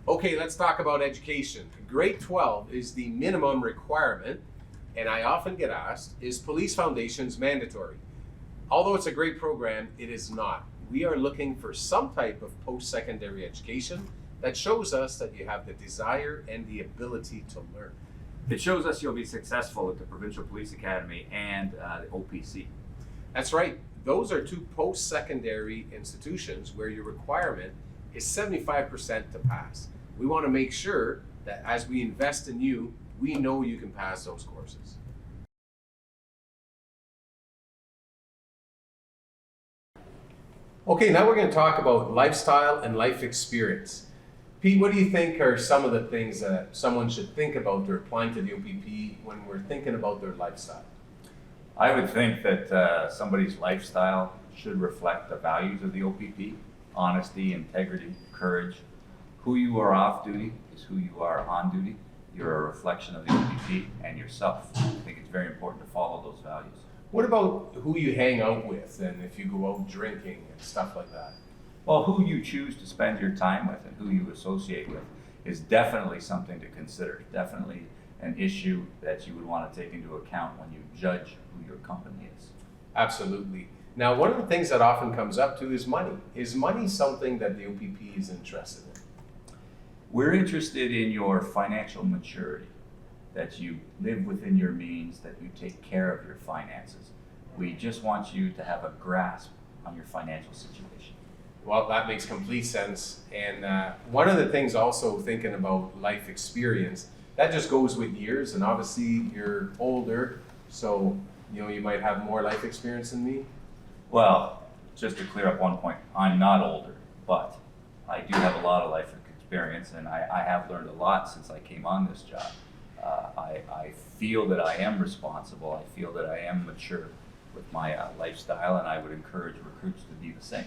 Okay, let's talk about education. Grade 12 is the minimum requirement, and I often get asked, is Police Foundations mandatory? Although it's a great program, it is not. We are looking for some type of post-secondary education that shows us that you have the desire and the ability to learn. It shows us you'll be successful at the Provincial Police Academy and the OPC. That's right. Those are two post-secondary institutions where your requirement is 75% to pass. We want to make sure that as we invest in you, we know you can pass those courses. Okay, now we're going to talk about lifestyle and life experience. Pete, what do you think are some of the things that someone should think about they're applying to the OPP when we're thinking about their lifestyle? I would think that somebody's lifestyle should reflect the values of the OPP: honesty, integrity, courage. Who you are off duty is who you are on duty. You're a reflection of the OPP and yourself. I think it's very important to follow those values. What about who you hang out with and if you go out drinking and stuff like that? Well, who you choose to spend your time with and who you associate with is definitely something to consider. Definitely an issue that you would want to take into account when you judge who your company is. Absolutely. Now, one of the things that often comes up too is money. Is money something that the OPP is interested in? We're interested in your financial maturity, that you live within your means, that you take care of your finances. We just want you to have a grasp on your financial situation. Well, that makes complete sense. And one of the things also thinking about life experience, that just goes with years. And obviously you're older, so you might have more life experience than me. Well, just to clear up one point, I'm not older, but I do have a lot of life experience, and I have learned a lot since I came on this job. I feel that I am responsible. I feel that I am mature with my lifestyle, and I would encourage recruits to be the same.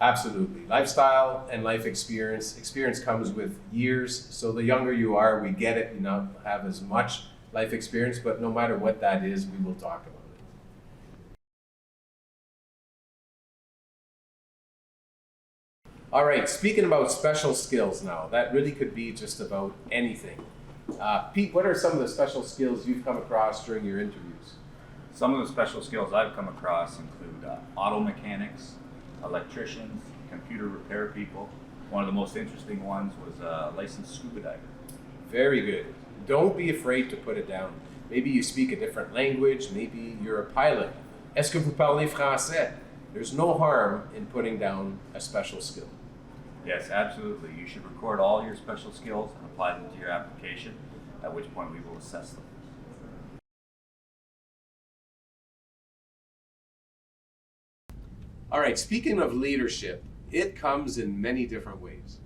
Absolutely. Lifestyle and life experience. Experience comes with years. So the younger you are, we get it. You not have as much life experience, but no matter what that is, we will talk about it. All right, speaking about special skills now, that really could be just about anything. Pete, what are some of the special skills you've come across during your interviews? Some of the special skills I've come across include auto mechanics, electricians, computer repair people. One of the most interesting ones was a licensed scuba diver. Very good. Don't be afraid to put it down. Maybe you speak a different language, maybe you're a pilot. Est-ce que vous parlez français? There's no harm in putting down a special skill. Yes, absolutely. You should record all your special skills and apply them to your application, at which point we will assess them. All right, speaking of leadership, it comes in many different ways.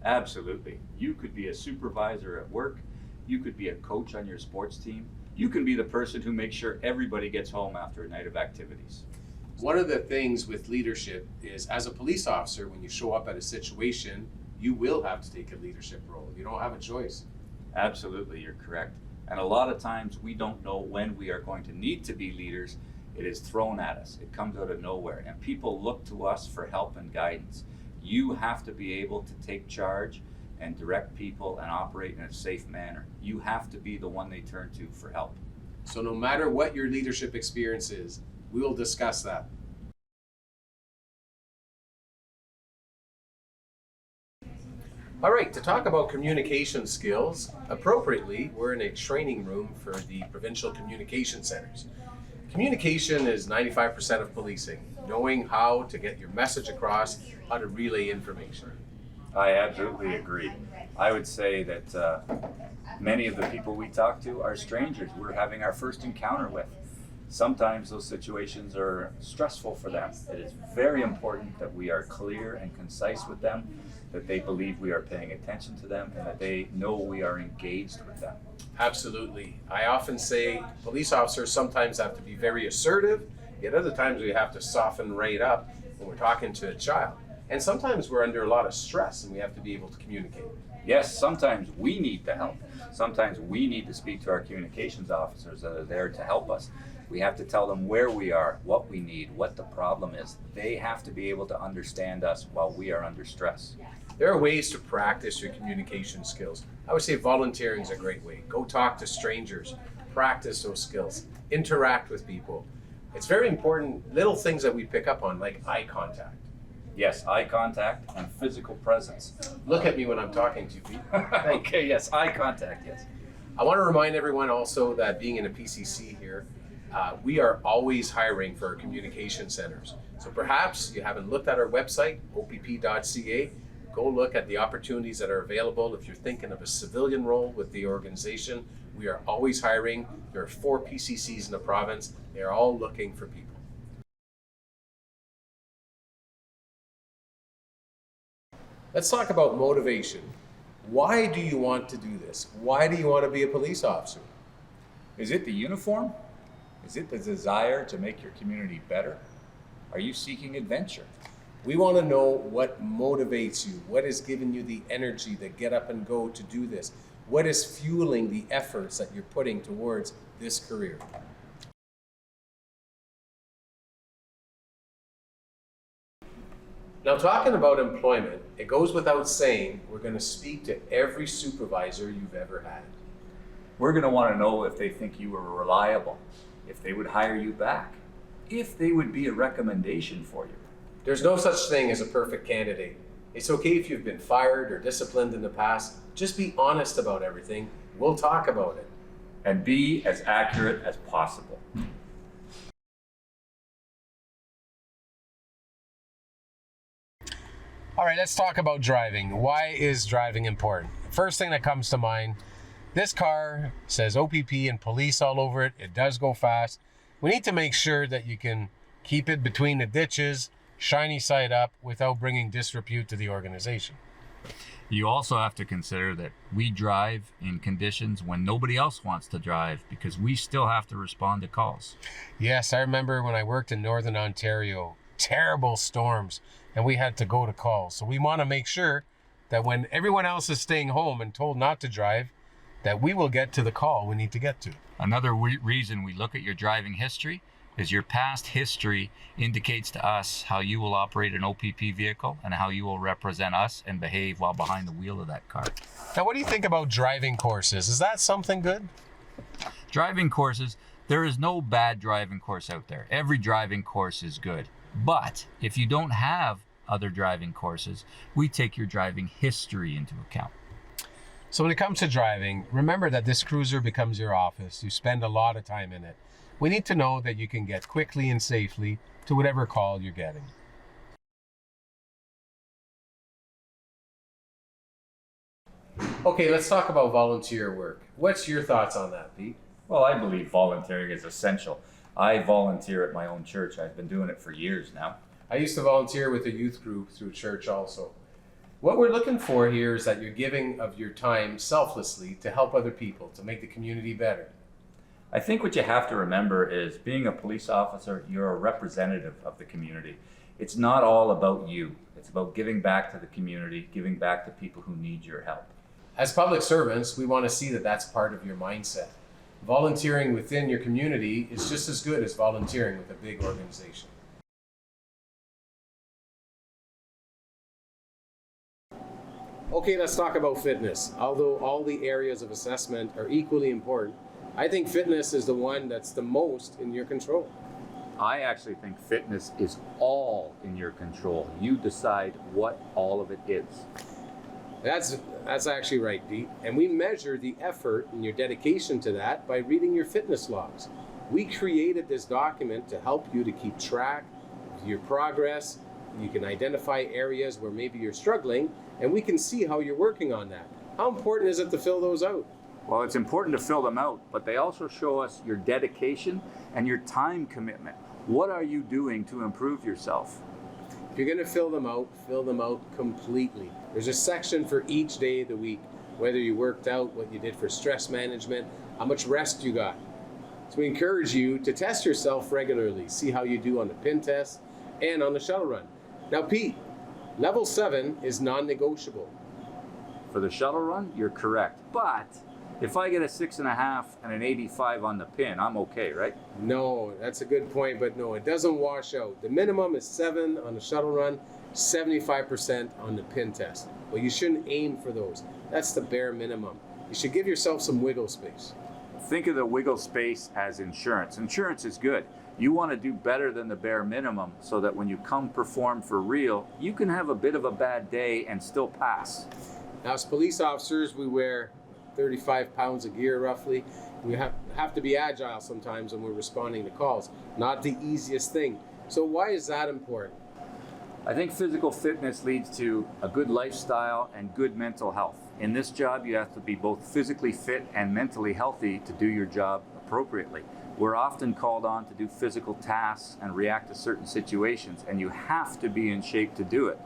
Absolutely. You could be a supervisor at work. You could be a coach on your sports team. You can be the person who makes sure everybody gets home after a night of activities. One of the things with leadership is, as a police officer, when you show up at a situation, you will have to take a leadership role. You don't have a choice. Absolutely, you're correct. And a lot of times we don't know when we are going to need to be leaders. It is thrown at us. It comes out of nowhere. And people look to us for help and guidance. You have to be able to take charge and direct people and operate in a safe manner. You have to be the one they turn to for help. So no matter what your leadership experience is, we will discuss that. All right, to talk about communication skills, appropriately, we're in a training room for the provincial communication centers. Communication is 95% of policing, knowing how to get your message across, how to relay information. I absolutely agree. I would say that many of the people we talk to are strangers we're having our first encounter with. Sometimes those situations are stressful for them. It is very important that we are clear and concise with them, that they believe we are paying attention to them, and that they know we are engaged with them. Absolutely. I often say police officers sometimes have to be very assertive, yet other times we have to soften right up when we're talking to a child. And sometimes we're under a lot of stress and we have to be able to communicate. Yes, sometimes we need the help. Sometimes we need to speak to our communications officers that are there to help us. We have to tell them where we are, what we need, what the problem is. They have to be able to understand us while we are under stress. There are ways to practice your communication skills. I would say volunteering is a great way. Go talk to strangers, practice those skills, interact with people. It's very important, little things that we pick up on, like eye contact. Yes, eye contact and physical presence. Look at me when I'm talking to you, Pete. Okay, yes, eye contact, yes. I want to remind everyone also that being in a PCC here, we are always hiring for our communication centers. So perhaps you haven't looked at our website, opp.ca. Go look at the opportunities that are available. If you're thinking of a civilian role with the organization, we are always hiring. There are 4 PCCs in the province. They are all looking for people. Let's talk about motivation. Why do you want to do this? Why do you want to be a police officer? Is it the uniform? Is it the desire to make your community better? Are you seeking adventure? We want to know what motivates you, what is giving you the energy to get up and go to do this, what is fueling the efforts that you're putting towards this career. Now, talking about employment, it goes without saying we're going to speak to every supervisor you've ever had. We're going to want to know if they think you are reliable, if they would hire you back, if they would be a recommendation for you. There's no such thing as a perfect candidate. It's okay if you've been fired or disciplined in the past. Just be honest about everything. We'll talk about it. And be as accurate as possible. All right, let's talk about driving. Why is driving important? First thing that comes to mind, this car says OPP and police all over it. It does go fast. We need to make sure that you can keep it between the ditches, shiny side up, without bringing disrepute to the organization. You also have to consider that we drive in conditions when nobody else wants to drive because we still have to respond to calls. Yes, I remember when I worked in Northern Ontario, terrible storms, and we had to go to calls. So we want to make sure that when everyone else is staying home and told not to drive, that we will get to the call we need to get to. Another reason we look at your driving history is your past history indicates to us how you will operate an OPP vehicle and how you will represent us and behave while behind the wheel of that car. Now, what do you think about driving courses? Is that something good? Driving courses, there is no bad driving course out there. Every driving course is good. But if you don't have other driving courses, we take your driving history into account. So when it comes to driving, remember that this cruiser becomes your office. You spend a lot of time in it. We need to know that you can get quickly and safely to whatever call you're getting. Okay, let's talk about volunteer work. What's your thoughts on that, Pete? Well, I believe volunteering is essential. I volunteer at my own church. I've been doing it for years now. I used to volunteer with a youth group through church also. What we're looking for here is that you're giving of your time selflessly to help other people, to make the community better. I think what you have to remember is being a police officer, you're a representative of the community. It's not all about you. It's about giving back to the community, giving back to people who need your help. As public servants, we want to see that that's part of your mindset. Volunteering within your community is just as good as volunteering with a big organization. Okay, let's talk about fitness. Although all the areas of assessment are equally important, I think fitness is the one that's the most in your control. I actually think fitness is all in your control. You decide what all of it is. That's actually right, Pete. And we measure the effort and your dedication to that by reading your fitness logs. We created this document to help you to keep track of your progress. You can identify areas where maybe you're struggling, and we can see how you're working on that. How important is it to fill those out? Well, it's important to fill them out, but they also show us your dedication and your time commitment. What are you doing to improve yourself? If you're going to fill them out completely. There's a section for each day of the week, whether you worked out, what you did for stress management, how much rest you got. So we encourage you to test yourself regularly, see how you do on the pin test and on the shuttle run. Now, Pete, level 7 is non-negotiable. For the shuttle run, you're correct. But if I get a 6.5 and an 85 on the pin, I'm okay, right? No, that's a good point, but no, it doesn't wash out. The minimum is 7 on the shuttle run. 75% on the pin test. Well, you shouldn't aim for those. That's the bare minimum. You should give yourself some wiggle space. Think of the wiggle space as insurance. Insurance is good. You want to do better than the bare minimum so that when you come perform for real, you can have a bit of a bad day and still pass. Now, as police officers, we wear 35 pounds of gear roughly. We have to be agile sometimes when we're responding to calls. Not the easiest thing. So why is that important? I think physical fitness leads to a good lifestyle and good mental health. In this job, you have to be both physically fit and mentally healthy to do your job appropriately. We're often called on to do physical tasks and react to certain situations, and you have to be in shape to do it.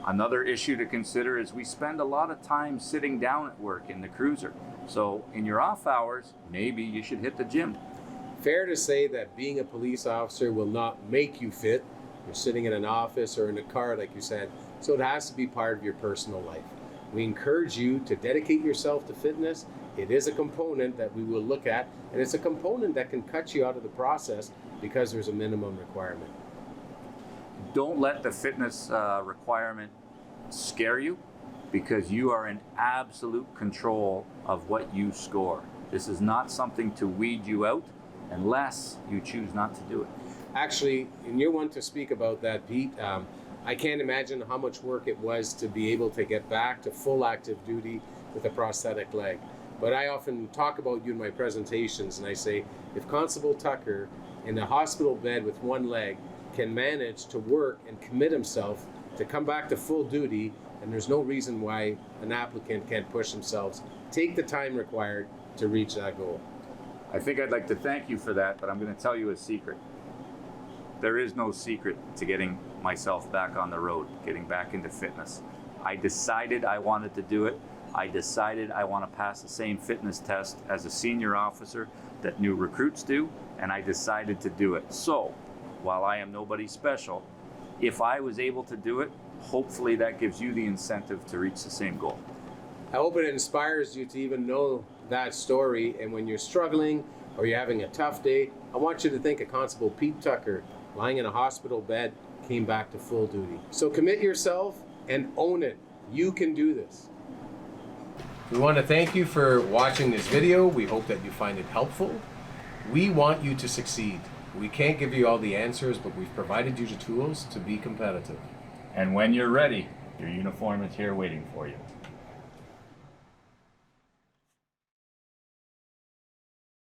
Another issue to consider is we spend a lot of time sitting down at work in the cruiser. So in your off hours, maybe you should hit the gym. Fair to say that being a police officer will not make you fit. You're sitting in an office or in a car, like you said, so it has to be part of your personal life. We encourage you to dedicate yourself to fitness. It is a component that we will look at, and it's a component that can cut you out of the process because there's a minimum requirement. Don't let the fitness requirement scare you, because you are in absolute control of what you score. This is not something to weed you out unless you choose not to do it. Actually, and you're one to speak about that, Pete. I can't imagine how much work it was to be able to get back to full active duty with a prosthetic leg. But I often talk about you in my presentations, and I say, if Constable Tucker in a hospital bed with one leg can manage to work and commit himself to come back to full duty, and there's no reason why an applicant can't push themselves, take the time required to reach that goal. I think I'd like to thank you for that, but I'm going to tell you a secret. There is no secret to getting myself back on the road, getting back into fitness. I decided I wanted to do it. I decided I want to pass the same fitness test as a senior officer that new recruits do, and I decided to do it. So, while I am nobody special, if I was able to do it, hopefully that gives you the incentive to reach the same goal. I hope it inspires you to even know that story, and when you're struggling or you're having a tough day, I want you to think of Constable Pete Tucker lying in a hospital bed, came back to full duty. So commit yourself and own it. You can do this. We want to thank you for watching this video. We hope that you find it helpful. We want you to succeed. We can't give you all the answers, but we've provided you the tools to be competitive. And when you're ready, your uniform is here waiting for you.